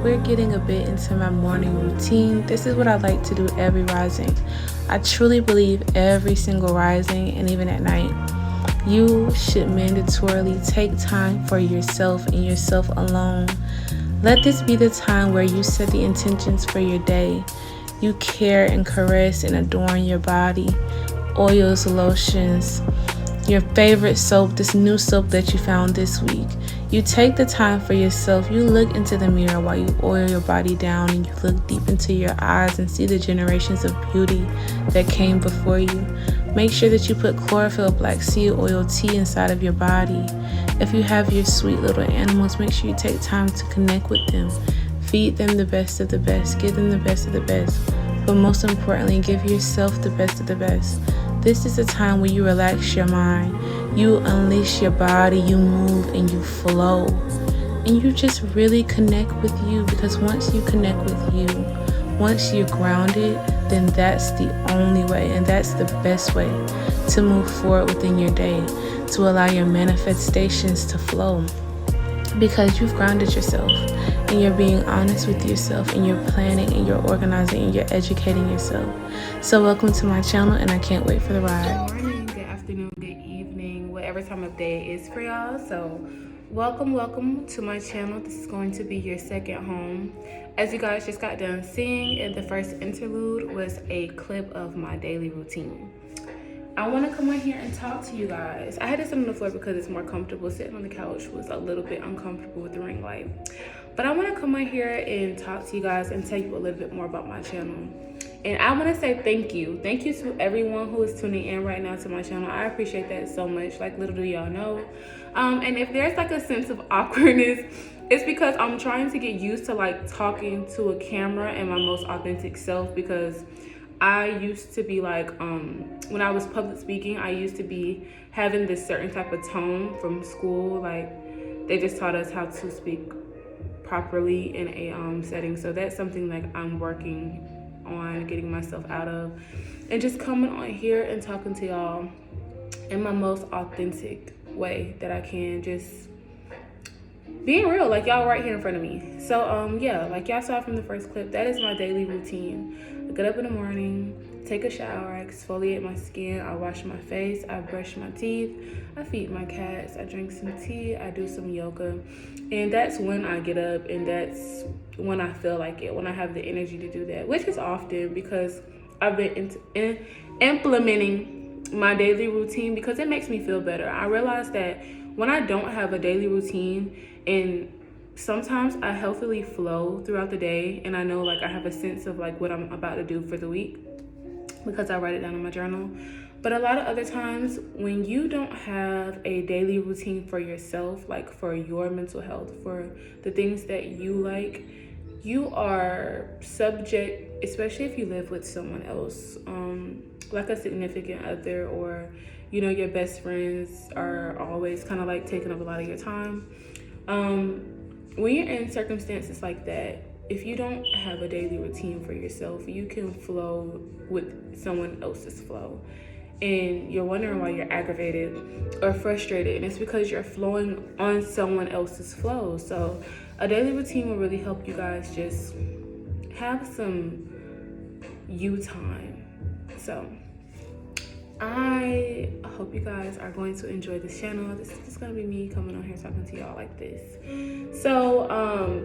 we're getting a bit into my morning routine. This is what I like to do every rising. I truly believe every single rising and even at night, you should mandatorily take time for yourself and yourself alone. Let this be the time where you set the intentions for your day. You care and caress and adorn your body, oils, lotions, your favorite soap, this new soap that you found this week. You take the time for yourself. You look into the mirror while you oil your body down, and you look deep into your eyes and see the generations of beauty that came before you. Make sure that you put chlorophyll black seed oil tea inside of your body. If you have your sweet little animals, make sure you take time to connect with them. Feed them the best of the best. Give them the best of the best. But most importantly, give yourself the best of the best. This is a time where you relax your mind, you unleash your body, you move and you flow. And you just really connect with you, because once you connect with you, once you're grounded, then that's the only way and that's the best way to move forward within your day, to allow your manifestations to flow. Because you've grounded yourself and you're being honest with yourself and you're planning and you're organizing and you're educating yourself. So welcome to my channel, and I can't wait for the ride. Good morning, good afternoon, good evening, whatever time of day it is for y'all. So welcome to my channel. This is going to be your second home. As you guys just got done seeing in the first interlude was a clip of my daily routine. I want to come on here and talk to you guys. I had to sit on the floor because it's more comfortable. Sitting on the couch was a little bit uncomfortable with the ring light. But I want to come on here and talk to you guys and tell you a little bit more about my channel. And I want to say thank you. Thank you to everyone who is tuning in right now to my channel. I appreciate that so much. Like, little do y'all know. And if there's like a sense of awkwardness, it's because I'm trying to get used to like talking to a camera and my most authentic self, because I used to be like, when I was public speaking, I used to be having this certain type of tone from school. Like, they just taught us how to speak properly in a setting. So that's something like I'm working on getting myself out of, and just coming on here and talking to y'all in my most authentic way that I can, just being real, like y'all right here in front of me. So yeah, like y'all saw from the first clip, that is my daily routine. I get up in the morning, take a shower, I exfoliate my skin, I wash my face, I brush my teeth, I feed my cats, I drink some tea, I do some yoga. And that's when I get up, and that's when I feel like it, when I have the energy to do that, which is often, because I've been implementing my daily routine because it makes me feel better. I realize that when I don't have a daily routine, and sometimes I healthily flow throughout the day, and I know like I have a sense of like what I'm about to do for the week because I write it down in my journal. But a lot of other times when you don't have a daily routine for yourself, like for your mental health, for the things that you like, you are subject, especially if you live with someone else, like a significant other, or your best friends are always kind of like taking up a lot of your time. When you're in circumstances like that, if you don't have a daily routine for yourself, you can flow with someone else's flow. And you're wondering why you're aggravated or frustrated, and it's because you're flowing on someone else's flow. So a daily routine will really help you guys just have some you time. So I hope you guys are going to enjoy this channel. This is just going to be me coming on here talking to y'all like this. So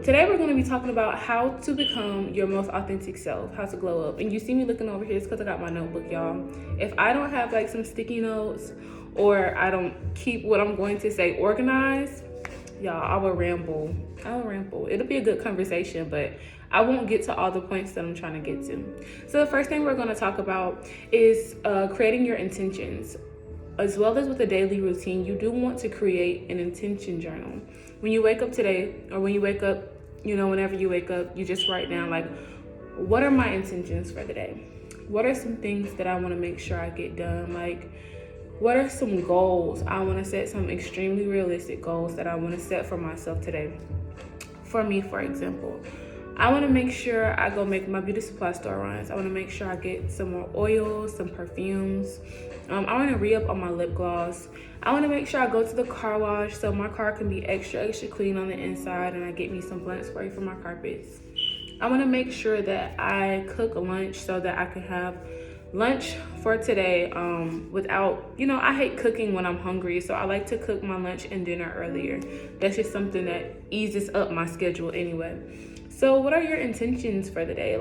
today we're going to be talking about how to become your most authentic self, how to glow up. And you see me looking over here, it's because I got my notebook, y'all. If I don't have like some sticky notes, or I don't keep what I'm going to say organized, y'all, I will ramble. It'll be a good conversation, but I won't get to all the points that I'm trying to get to. So the first thing we're going to talk about is creating your intentions. As well as with a daily routine, you do want to create an intention journal. When you wake up today, or when you wake up, whenever you wake up, you just write down like, what are my intentions for the day? What are some things that I want to make sure I get done? Like, what are some goals? I want to set some extremely realistic goals that I want to set for myself today. For me, for example, I want to make sure I go make my beauty supply store runs. I want to make sure I get some more oils, some perfumes. I want to re-up on my lip gloss. I want to make sure I go to the car wash so my car can be extra clean on the inside, and I get me some blunt spray for my carpets. I want to make sure that I cook lunch so that I can have lunch for today without, I hate cooking when I'm hungry, so I like to cook my lunch and dinner earlier. That's just something that eases up my schedule anyway. So what are your intentions for the day?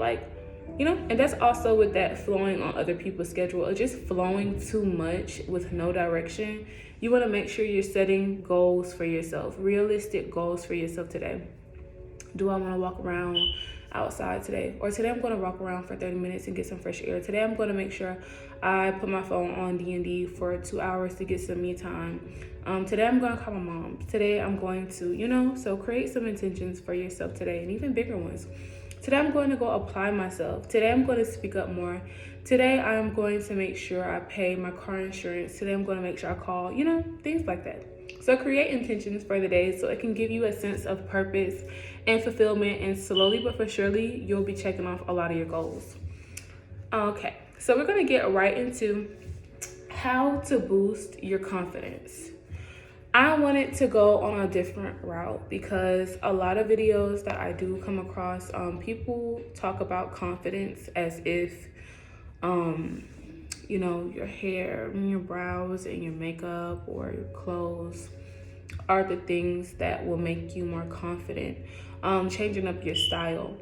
And that's also with that flowing on other people's schedule, or just flowing too much with no direction. You want to make sure you're setting goals for yourself, realistic goals for yourself today. Do I want to walk around outside today? Or today I'm going to walk around for 30 minutes and get some fresh air. Today I'm going to make sure I put my phone on D&D for 2 hours to get some me time. Today I'm going to call my mom. Today I'm going to, so create some intentions for yourself today, and even bigger ones. Today I'm going to go apply myself. Today I'm going to speak up more. Today I'm going to make sure I pay my car insurance. Today I'm going to make sure I call, things like that. So create intentions for the day so it can give you a sense of purpose and fulfillment, and slowly but for surely you'll be checking off a lot of your goals. Okay, so we're going to get right into how to boost your confidence. I wanted to go on a different route because a lot of videos that I do come across, people talk about confidence as if, your hair and your brows and your makeup or your clothes are the things that will make you more confident. Changing up your style.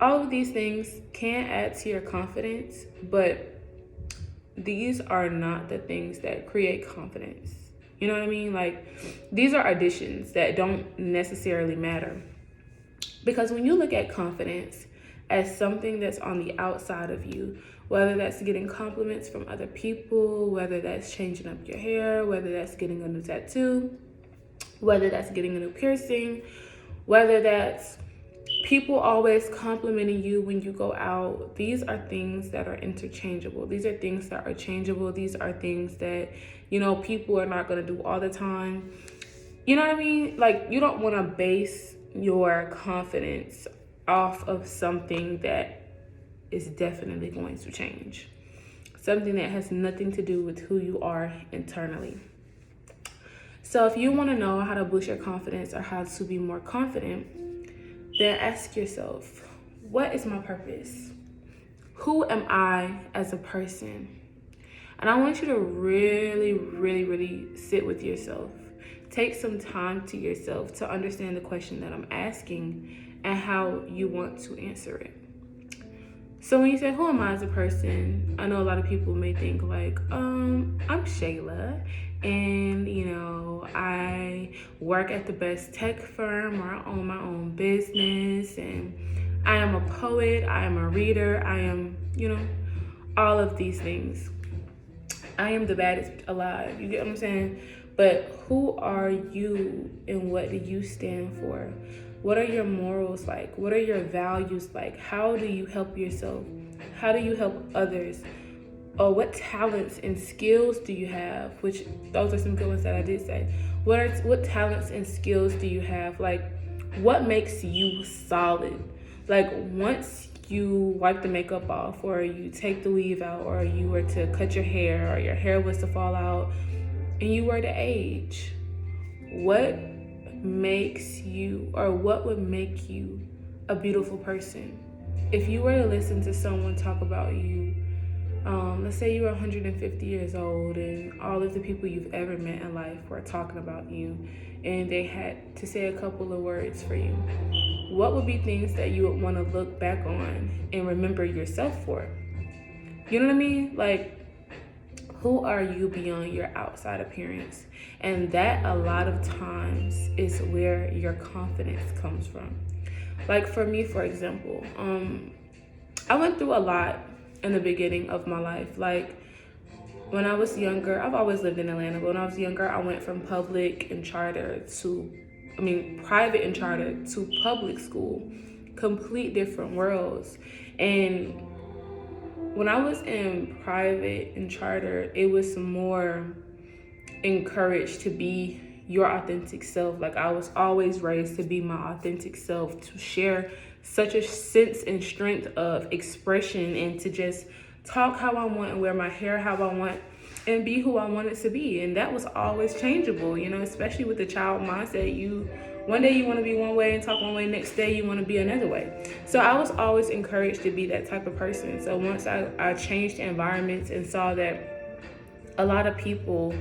All of these things can add to your confidence, but these are not the things that create confidence. You know what I mean? These are additions that don't necessarily matter. Because when you look at confidence as something that's on the outside of you, whether that's getting compliments from other people, whether that's changing up your hair, whether that's getting a new tattoo, whether that's getting a new piercing, whether that's people always complimenting you when you go out, these are things that are interchangeable. These are things that are changeable. These are things that, people are not going to do all the time. You know what I mean? You don't want to base your confidence off of something that is definitely going to change. Something that has nothing to do with who you are internally. So if you want to know how to boost your confidence or how to be more confident, then ask yourself, what is my purpose? Who am I as a person? And I want you to really, really, really sit with yourself. Take some time to yourself to understand the question that I'm asking and how you want to answer it. So when you say, who am I as a person? I know a lot of people may think I'm Shayla, and I work at the best tech firm, or I own my own business, and I am a poet, I am a reader, I am, all of these things. I am the baddest alive, you get what I'm saying? But who are you and what do you stand for? What are your morals like? What are your values like? How do you help yourself? How do you help others? Or what talents and skills do you have? Which those are some good ones that I did say. What talents and skills do you have? What makes you solid? Once you wipe the makeup off, or you take the weave out, or you were to cut your hair, or your hair was to fall out, and you were to age, what makes you, or what would make you a beautiful person? If you were to listen to someone talk about you, let's say you were 150 years old and all of the people you've ever met in life were talking about you, and they had to say a couple of words for you, what would be things that you would want to look back on and remember yourself for? You know what I mean? Who are you beyond your outside appearance? And that a lot of times is where your confidence comes from. For me, for example, I went through a lot in the beginning of my life. When I was younger, I've always lived in Atlanta, but when I was younger, I went from private and charter to public school, complete different worlds. And when I was in private and charter, it was more encouraged to be your authentic self. I was always raised to be my authentic self, to share such a sense and strength of expression, and to just talk how I want and wear my hair how I want and be who I wanted to be. And that was always changeable, especially with the child mindset. One day you want to be one way and talk one way, next day you want to be another way. So I was always encouraged to be that type of person. So once I changed environments and saw that a lot of people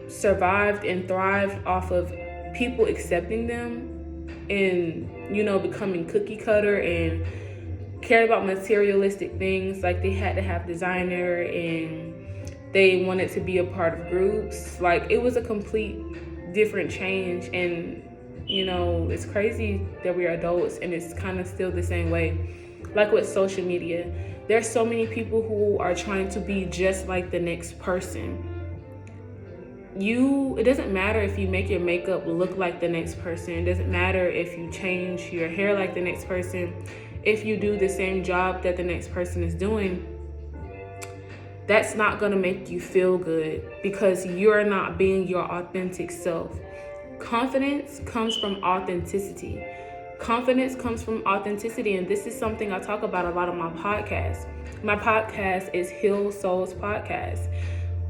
survived and thrived off of people accepting them and, becoming cookie cutter and cared about materialistic things, like they had to have designer and they wanted to be a part of groups. Like, it was a complete different change. And it's crazy that we're adults and it's kind of still the same way. Like with social media, there's so many people who are trying to be just like the next person. It doesn't matter if you make your makeup look like the next person. It doesn't matter if you change your hair like the next person. If you do the same job that the next person is doing, that's not going to make you feel good because you're not being your authentic self. Confidence comes from authenticity. Confidence comes from authenticity, and this is something I talk about a lot on my podcast. My podcast is Heal Souls Podcast.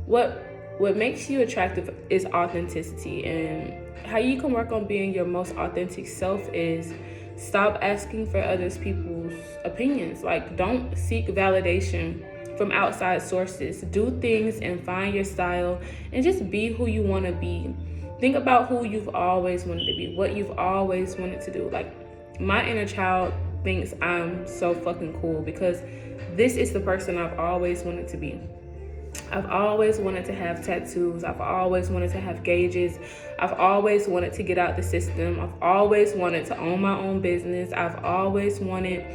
What makes you attractive is authenticity, and how you can work on being your most authentic self is stop asking for other people's opinions. Like, don't seek validation from outside sources. Do things and find your style and just be who you want to be. Think about who you've always wanted to be, what you've always wanted to do. Like, my inner child thinks I'm so fucking cool because this is the person I've always wanted to be. I've always wanted to have tattoos. I've always wanted to have gauges. I've always wanted to get out the system. I've always wanted to own my own business. I've always wanted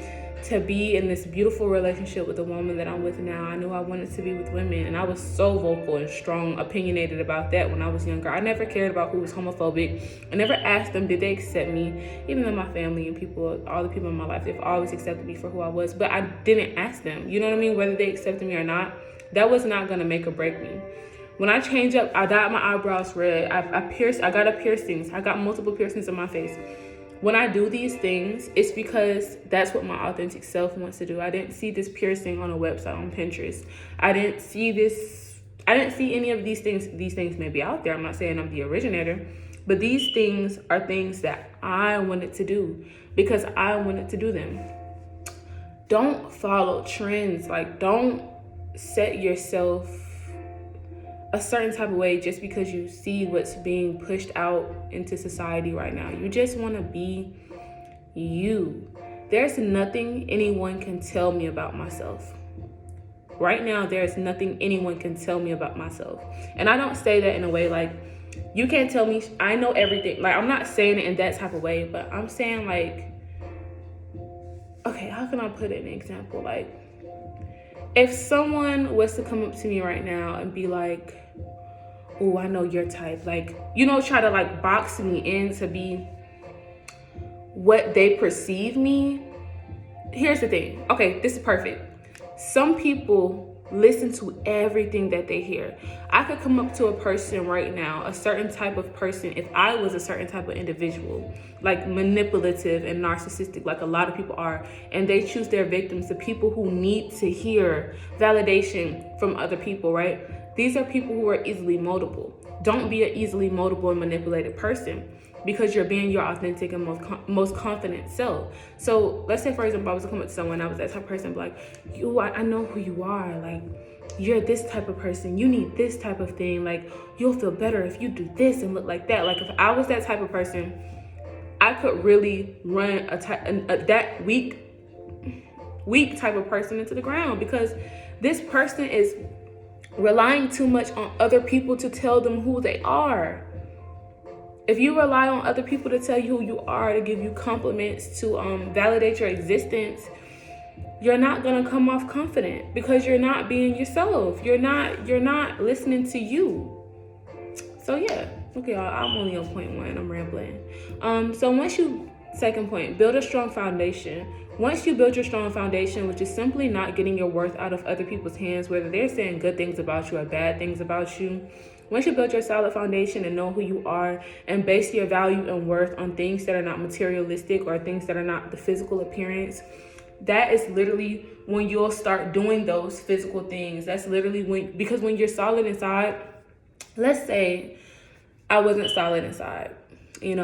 to be in this beautiful relationship with the woman that I'm with now. I knew I wanted to be with women, and I was so vocal and strong, opinionated about that when I was younger. I never cared about who was homophobic. I never asked them, did they accept me? Even though my family and people, all the people in my life, they've always accepted me for who I was, but I didn't ask them, you know what I mean? Whether they accepted me or not, that was not gonna make or break me. When I change up, I dyed my eyebrows red. I got a piercings. I got multiple piercings on my face. When I do these things, it's because that's what my authentic self wants to do. I didn't see this piercing on a website on Pinterest. I didn't see any of these things. These things may be out there. I'm not saying I'm the originator, but these things are things that I wanted to do because I wanted to do them. Don't follow trends. Like, don't set yourself a certain type of way just because you see what's being pushed out into society right now. You just want to be you. There's nothing anyone can tell me about myself. Right now, there's nothing anyone can tell me about myself. And I don't say that in a way like, you can't tell me I know everything. Like, I'm not saying it in that type of way, but I'm saying like, okay, how can I put it in an example? Like, if someone was to come up to me right now and be like, oh, I know your type, like, try to like box me in to be what they perceive me. Here's the thing. Okay, this is perfect. Some people listen to everything that they hear. I could come up to a person right now, a certain type of person, if I was a certain type of individual, like manipulative and narcissistic, like a lot of people are, and they choose their victims, the people who need to hear validation from other people, right? These are people who are easily moldable. Don't be an easily moldable and manipulated person because you're being your authentic and most confident self. So let's say, for example, I was to come up to someone, I was that type of person, like, I know who you are. Like, you're this type of person. You need this type of thing. Like, you'll feel better if you do this and look like that. Like, if I was that type of person, I could really run that weak type of person into the ground because this person is relying too much on other people to tell them who they are. If you rely on other people to tell you who you are, to give you compliments, to validate your existence, you're not gonna come off confident because you're not being yourself. You're not listening to you. So yeah, okay, I'm only on point one. I'm rambling. Second point, build a strong foundation. Once you build your strong foundation, which is simply not getting your worth out of other people's hands, whether they're saying good things about you or bad things about you, Once you build your solid foundation and know who you are and base your value and worth on things that are not materialistic or things that are not the physical appearance, that is literally when you'll start doing those physical things. That's literally because when you're solid inside, let's say I wasn't solid inside, and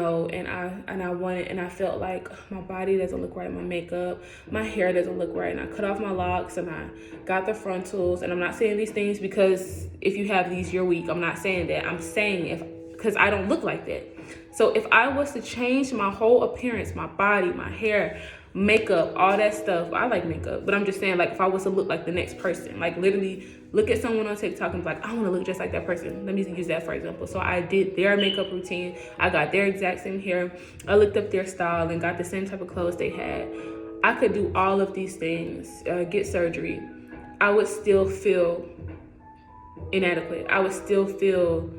I felt like my body doesn't look right, my makeup, my hair doesn't look right, and I cut off my locks and I got the frontals. And I'm not saying these things because if you have these, you're weak. I'm not saying that. I'm saying because I don't look like that. So if I was to change my whole appearance, my body, my hair, makeup, all that stuff. I like makeup, but I'm just saying, like, if I was to look like the next person, like literally look at someone on TikTok and be like, I want to look just like that person. Let me use that for example. So I did their makeup routine. I got their exact same hair. I looked up their style and got the same type of clothes they had. I could do all of these things, get surgery. I would still feel inadequate. I would still feel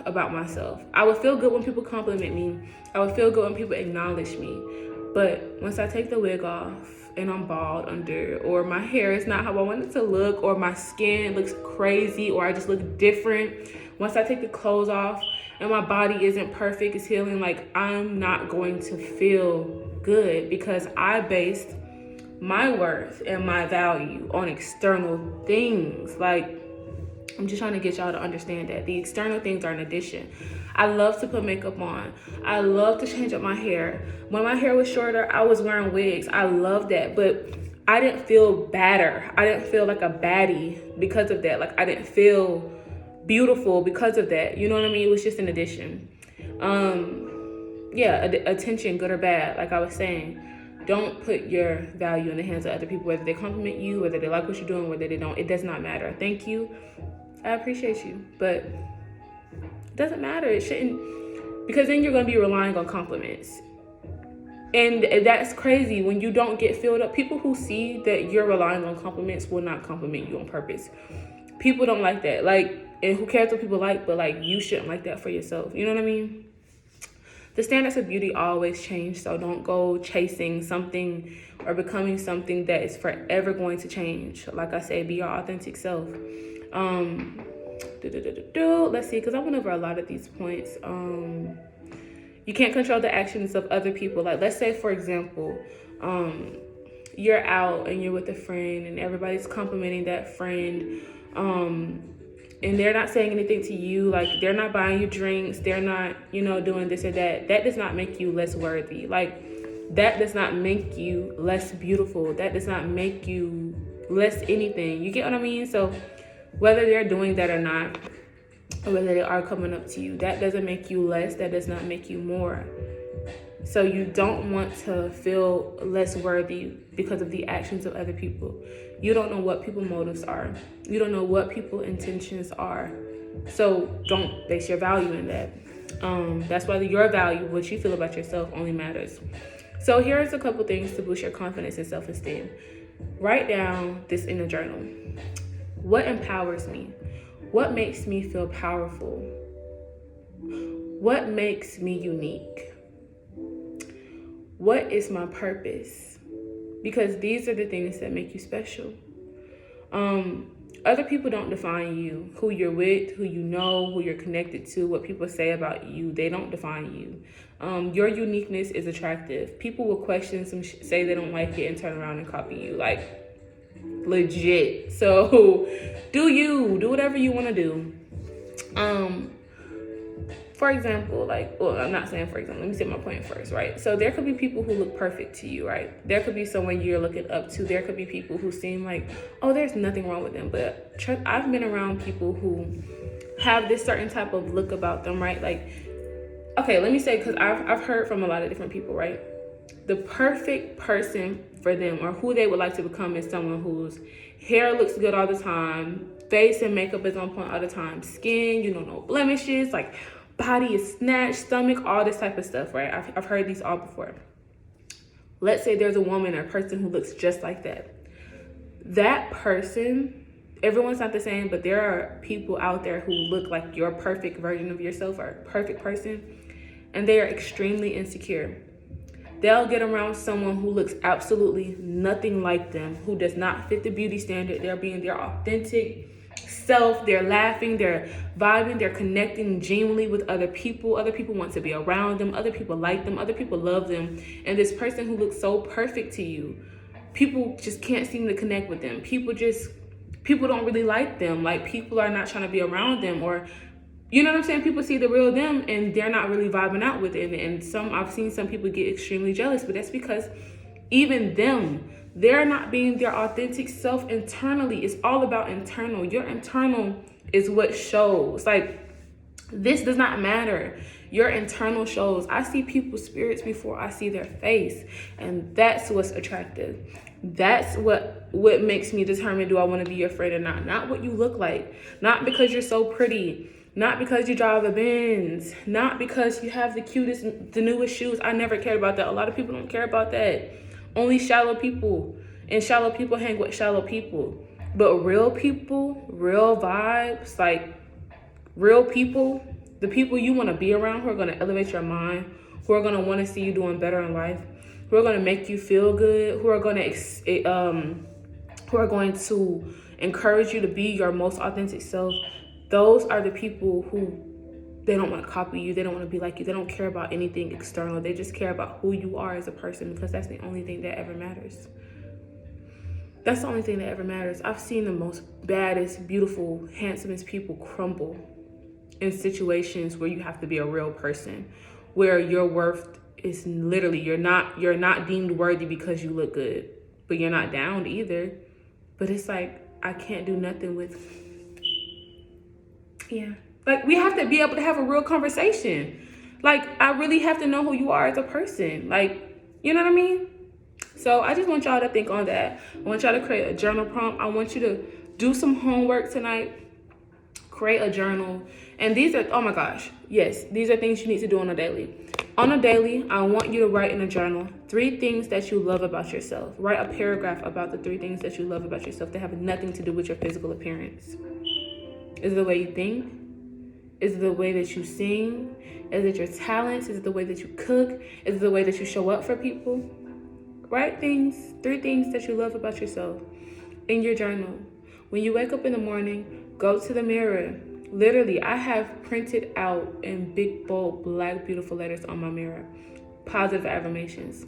about myself. I would feel good when people compliment me. I would feel good when people acknowledge me. But once I take the wig off and I'm bald under, or my hair is not how I want it to look, or my skin looks crazy, or I just look different, once I take the clothes off and my body isn't perfect, it's healing, like, I'm not going to feel good because I based my worth and my value on external things. Like, I'm just trying to get y'all to understand that the external things are an addition. I love to put makeup on. I love to change up my hair. When my hair was shorter, I was wearing wigs. I love that, but I didn't feel badder. I didn't feel like a baddie because of that. Like, I didn't feel beautiful because of that. You know what I mean? It was just an addition. Attention, good or bad, like I was saying. Don't put your value in the hands of other people, whether they compliment you, whether they like what you're doing, whether they don't. It does not matter. Thank you. I appreciate you, but it doesn't matter. It shouldn't, because then you're going to be relying on compliments. And that's crazy when you don't get filled up. People who see that you're relying on compliments will not compliment you on purpose. People don't like that. Like, and who cares what people like, but like, you shouldn't like that for yourself. You know what I mean? The standards of beauty always change, so don't go chasing something or becoming something that is forever going to change. Like I said, be your authentic self. Let's see, because I went over a lot of these points. You can't control the actions of other people. Like, let's say, for example, you're out and you're with a friend and everybody's complimenting that friend, and they're not saying anything to you, like they're not buying you drinks, they're not, doing this or that. That does not make you less worthy. Like, that does not make you less beautiful. That does not make you less anything. You get what I mean? So whether they're doing that or not, or whether they are coming up to you, that doesn't make you less. That does not make you more. So you don't want to feel less worthy because of the actions of other people. You don't know what people's motives are. You don't know what people's intentions are. So don't base your value in that. That's why your value, what you feel about yourself, only matters. So here's a couple things to boost your confidence and self-esteem. Write down this in a journal. What empowers me? What makes me feel powerful? What makes me unique? What is my purpose? Because these are the things that make you special. Other people don't define you. Who you're with, who you know, who you're connected to, what people say about you, they don't define you. Your uniqueness is attractive. People will question say they don't like it and turn around and copy you. Like, legit. So do whatever you want to do. For example, I'm not saying for example, let me say my point first, right? So there could be people who look perfect to you, right? There could be someone you're looking up to. There could be people who seem like, oh, there's nothing wrong with them. But I've been around people who have this certain type of look about them, right? Like, okay, let me say, because I've heard from a lot of different people, right? The perfect person for them or who they would like to become is someone whose hair looks good all the time, face and makeup is on point all the time, skin, no blemishes, like, body is snatched, stomach, all this type of stuff, right? I've heard these all before. Let's say there's a woman or a person who looks just like that. That person, everyone's not the same, but there are people out there who look like your perfect version of yourself or a perfect person, and they are extremely insecure. They'll get around someone who looks absolutely nothing like them, who does not fit the beauty standard. They're being their authentic self. They're laughing, they're vibing, they're connecting genuinely with other people. Other people want to be around them. Other people like them. Other people love them. And this person who looks so perfect to you, people just can't seem to connect with them. People don't really like them. Like, people are not trying to be around them, or, you know what I'm saying? People see the real them and they're not really vibing out with it. And I've seen some people get extremely jealous, but that's because even them, they're not being their authentic self internally. It's all about internal. Your internal is what shows. Like, this does not matter. Your internal shows. I see people's spirits before I see their face, and that's what's attractive. That's what makes me determine, do I want to be your friend or not? Not what you look like. Not because you're so pretty. Not because you drive a Benz. Not because you have the newest shoes. I never cared about that. A lot of people don't care about that. Only shallow people. And shallow people hang with shallow people. But real people, real vibes, like real people, the people you want to be around, who are going to elevate your mind, who are going to want to see you doing better in life, who are going to make you feel good, who are going to encourage you to be your most authentic self. Those are the people who, they don't want to copy you. They don't want to be like you. They don't care about anything external. They just care about who you are as a person, because that's the only thing that ever matters. That's the only thing that ever matters. I've seen the most baddest, beautiful, handsomest people crumble in situations where you have to be a real person, where your worth is literally, you're not deemed worthy because you look good, but you're not downed either. But it's like, I can't do nothing with, yeah. Like, we have to be able to have a real conversation. Like, I really have to know who you are as a person. Like, you know what I mean? So I just want y'all to think on that. I want y'all to create a journal prompt. I want you to do some homework tonight. Create a journal. And these are, oh my gosh, yes, these are things you need to do on a daily. On a daily, I want you to write in a journal 3 things that you love about yourself. Write a paragraph about the 3 things that you love about yourself that have nothing to do with your physical appearance. Is it the way you think? Is it the way that you sing? Is it your talents? Is it the way that you cook? Is it the way that you show up for people? Write 3 things that you love about yourself in your journal. When you wake up in the morning, go to the mirror. Literally, I have printed out in big, bold, black, beautiful letters on my mirror, positive affirmations.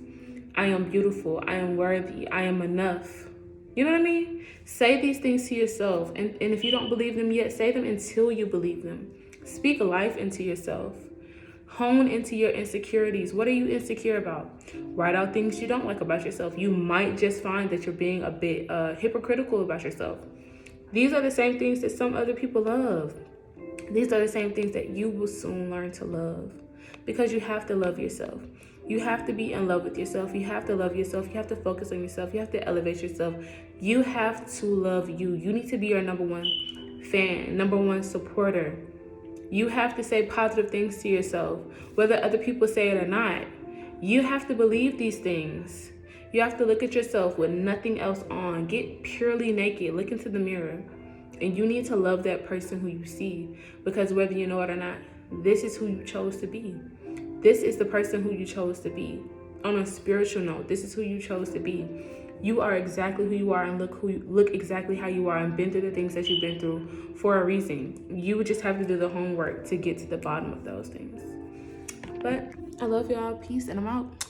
I am beautiful. I am worthy. I am enough. You know what I mean? Say these things to yourself. And if you don't believe them yet, say them until you believe them. Speak life into yourself. Hone into your insecurities. What are you insecure about? Write out things you don't like about yourself. You might just find that you're being a bit hypocritical about yourself. These are the same things that some other people love. These are the same things that you will soon learn to love, because you have to love yourself. You have to be in love with yourself. You have to love yourself. You have to focus on yourself. You have to elevate yourself. You have to love you. You need to be your number one fan, number one supporter. You have to say positive things to yourself, whether other people say it or not. You have to believe these things. You have to look at yourself with nothing else on. Get purely naked. Look into the mirror. And you need to love that person who you see, because whether you know it or not, this is who you chose to be. This is the person who you chose to be. On a spiritual note, this is who you chose to be. You are exactly who you are, and look exactly how you are, and been through the things that you've been through for a reason. You would just have to do the homework to get to the bottom of those things. But I love y'all. Peace, and I'm out.